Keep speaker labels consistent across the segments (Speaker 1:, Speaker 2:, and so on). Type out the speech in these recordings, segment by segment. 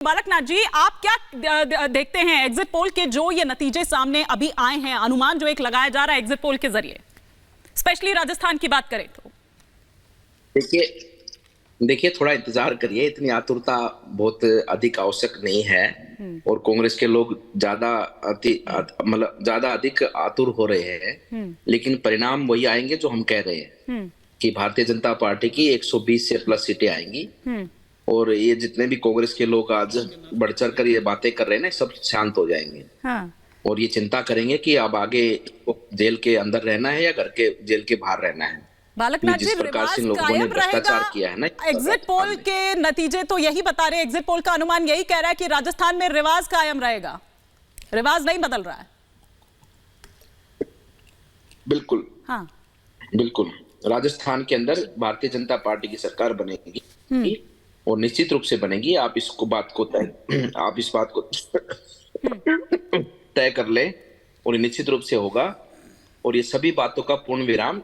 Speaker 1: बालकनाथ जी, आप क्या देखते हैं एग्जिट पोल के जो ये नतीजे सामने अभी आए हैं, अनुमान जो एक लगाया जा रहा है एग्जिट पोल के जरिए, स्पेशली राजस्थान की बात करें तो?
Speaker 2: देखिए देखिए थोड़ा इंतजार करिए, इतनी आतुरता बहुत अधिक आवश्यक नहीं है। और कांग्रेस के लोग मतलब ज्यादा अधिक आतुर हो रहे हैं, लेकिन परिणाम वही आएंगे जो हम कह रहे हैं कि भारतीय जनता पार्टी की 120 से प्लस सीटें आएंगी। और ये जितने भी कांग्रेस के लोग आज बढ़ चढ़ कर ये बातें कर रहे हैं ना, सब शांत हो जाएंगे। हाँ। और ये चिंता करेंगे कि अब आगे जेल के अंदर रहना है या घर के जेल के बाहर रहना है।
Speaker 1: बालकनाथ जी, रिवाज कायम रहेगा?
Speaker 2: किया है ना,
Speaker 1: एग्जिट पोल के नतीजे तो यही बता रहे हैं, एग्जिट पोल का अनुमान यही कह रहा है कि राजस्थान में रिवाज कायम रहेगा, रिवाज नहीं बदल रहा है।
Speaker 2: बिल्कुल, हाँ बिल्कुल, राजस्थान के अंदर भारतीय जनता पार्टी की सरकार बनेगी और निश्चित रूप से बनेगी। आप इस बात को तय कर ले और निश्चित रूप से होगा। और ये सभी बातों का पूर्ण विराम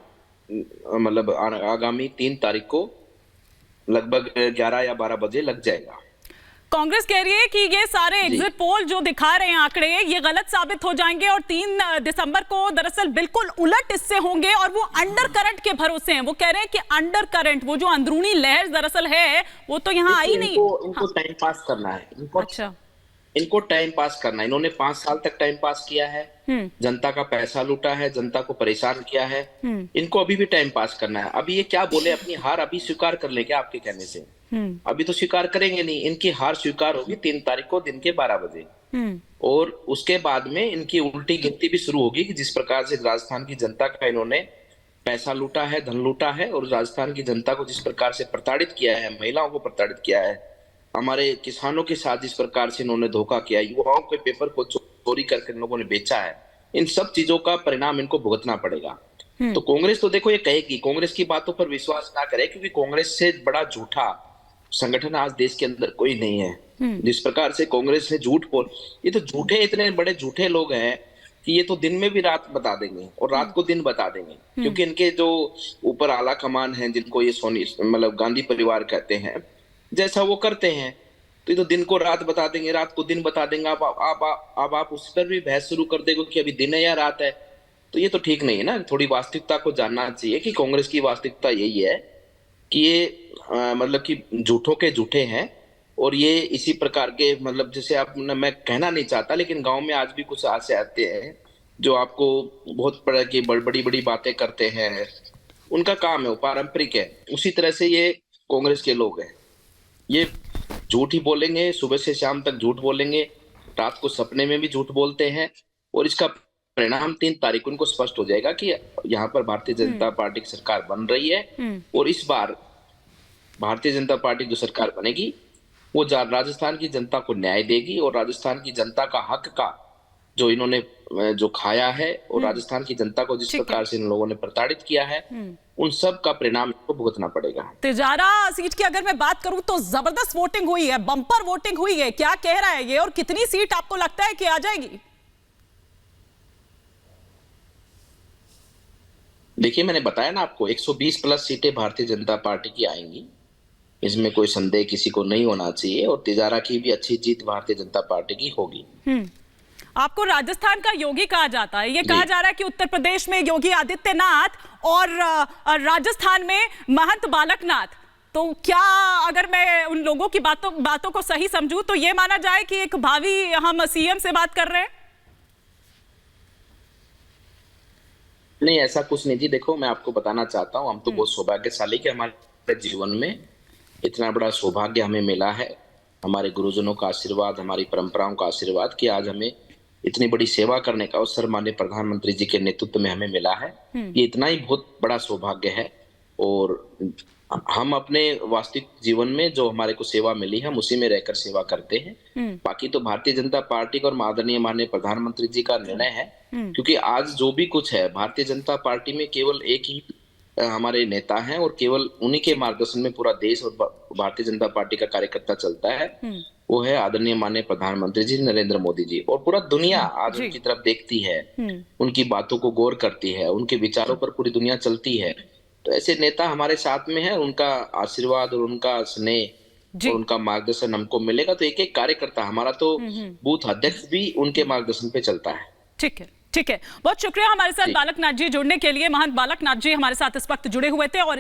Speaker 2: मतलब आगामी 3 तारीख को लगभग 11 या 12 बजे लग जाएगा।
Speaker 1: कांग्रेस कह रही है कि ये सारे एग्जिट पोल जो दिखा रहे हैं आंकड़े, ये गलत साबित हो जाएंगे और 3 दिसंबर को दरअसल बिल्कुल उलट इससे होंगे और वो अंडर करंट के भरोसे हैं। वो कह रहे हैं कि अंडर करंट, वो जो अंदरूनी लहर दरअसल है, वो तो यहाँ आई नहीं।
Speaker 2: इनको टाइम पास करना है, इनको टाइम पास करना है। इन्होंने 5 साल तक टाइम पास किया है, जनता का पैसा लूटा है, जनता को परेशान किया है। इनको अभी भी टाइम पास करना है। अभी ये क्या बोले, अपनी हार अभी स्वीकार कर ले क्या आपके कहने से? अभी तो स्वीकार करेंगे नहीं। इनकी हार स्वीकार होगी 3 तारीख को दिन के 12 बजे। और उसके बाद में इनकी उल्टी गिनती भी शुरू होगी कि जिस प्रकार से राजस्थान की जनता का इन्होंने पैसा लूटा है, धन लूटा है, और राजस्थान की जनता को जिस प्रकार से प्रताड़ित किया है, महिलाओं को प्रताड़ित किया है, हमारे किसानों के साथ जिस प्रकार से इन्होंने धोखा किया, युवाओं के पेपर को चोरी करके इन लोगों ने बेचा है, इन सब चीजों का परिणाम इनको भुगतना पड़ेगा। तो कांग्रेस तो देखो ये कहेगी, कांग्रेस की बातों पर विश्वास ना करे, क्योंकि कांग्रेस से बड़ा झूठा संगठन आज देश के अंदर कोई नहीं है। जिस प्रकार से कांग्रेस ने झूठ बोल, ये तो झूठे, इतने बड़े झूठे लोग हैं कि ये तो दिन में भी रात बता देंगे और रात को दिन बता देंगे। क्योंकि इनके जो ऊपर आला कमान है, जिनको ये सोनी मतलब गांधी परिवार कहते हैं, जैसा वो करते हैं, तो ये तो दिन को रात बता देंगे, रात को दिन बता देंगे। आप उस पर भी बहस शुरू कर देंगे कि अभी दिन है या रात है, तो ये तो ठीक नहीं है ना। थोड़ी वास्तविकता को जानना चाहिए कि कांग्रेस की वास्तविकता यही है कि ये मतलब कि झूठों के झूठे हैं। और ये इसी प्रकार के, मतलब जैसे आप, मैं कहना नहीं चाहता, लेकिन गांव में आज भी कुछ ऐसे आते हैं जो आपको बहुत बड़ी बड़ी बातें करते हैं। उनका काम है, वो पारंपरिक है। उसी तरह से ये कांग्रेस के लोग हैं, ये झूठ ही बोलेंगे, सुबह से शाम तक झूठ बोलेंगे, रात को सपने में भी झूठ बोलते हैं। और इसका परिणाम 3 तारीख को उनको स्पष्ट हो जाएगा कि यहाँ पर भारतीय जनता पार्टी की सरकार बन रही है। और इस बार भारतीय जनता पार्टी जो सरकार बनेगी वो राजस्थान की जनता को न्याय देगी, और राजस्थान की जनता का हक का जो इन्होंने जो खाया है, और राजस्थान की जनता को जिस प्रकार से इन लोगों ने प्रताड़ित किया है, उन सब का परिणाम को भुगतना पड़ेगा।
Speaker 1: तिजारा सीट की अगर मैं बात करूं तो जबरदस्त वोटिंग हुई है, बम्पर वोटिंग हुई है। क्या कह रहा है ये, और कितनी सीट आपको लगता है कि आ जाएगी?
Speaker 2: देखिए, मैंने बताया ना आपको, 120 प्लस सीटें भारतीय जनता पार्टी की आएंगी, इसमें कोई संदेह किसी को नहीं होना चाहिए। और तिजारा की भी अच्छी जीत भारतीय जनता पार्टी की होगी।
Speaker 1: आपको राजस्थान का योगी कहा जाता है, ये कहा जा रहा है कि उत्तर प्रदेश में योगी आदित्यनाथ और राजस्थान में महंत बालकनाथ। तो क्या अगर मैं उन लोगों की बातों को सही समझूं तो ये माना जाए कि एक भावी हम सीएम से बात कर रहे हैं?
Speaker 2: नहीं, ऐसा कुछ नहीं जी। देखो, मैं आपको बताना चाहता हूँ, हम तो बहुत सौभाग्यशाली कि हमारे जीवन में इतना बड़ा सौभाग्य हमें मिला है। हमारे गुरुजनों का आशीर्वाद, हमारी परंपराओं का आशीर्वाद, कि आज हमें इतनी बड़ी सेवा करने का अवसर माननीय प्रधानमंत्री जी के नेतृत्व में हमें मिला है। ये इतना ही बहुत बड़ा सौभाग्य है। और हम अपने वास्तविक जीवन में जो हमारे को सेवा मिली है, हम उसी में रहकर सेवा करते हैं। बाकी तो भारतीय जनता पार्टी का और आदरणीय माननीय प्रधानमंत्री जी का निर्णय है। क्योंकि आज जो भी कुछ है भारतीय जनता पार्टी में, केवल एक ही हमारे नेता हैं, और केवल उन्हीं के मार्गदर्शन में पूरा देश और भारतीय जनता पार्टी का कार्यकर्ता चलता है। वो है आदरणीय माननीय प्रधानमंत्री जी नरेंद्र मोदी जी। और पूरा दुनिया आज उनकी तरफ देखती है, उनकी बातों को गौर करती है, उनके विचारों पर पूरी दुनिया चलती है। तो ऐसे नेता हमारे साथ में है, उनका आशीर्वाद और उनका स्नेह
Speaker 1: जी।
Speaker 2: और उनका मार्गदर्शन हमको मिलेगा तो एक एक कार्यकर्ता, हमारा तो बूथ अध्यक्ष भी उनके मार्गदर्शन पे चलता है।
Speaker 1: ठीक है, ठीक है। बहुत शुक्रिया हमारे साथ बालक नाथ जी जुड़ने के लिए। महंत बालक नाथ जी हमारे साथ इस वक्त जुड़े हुए थे और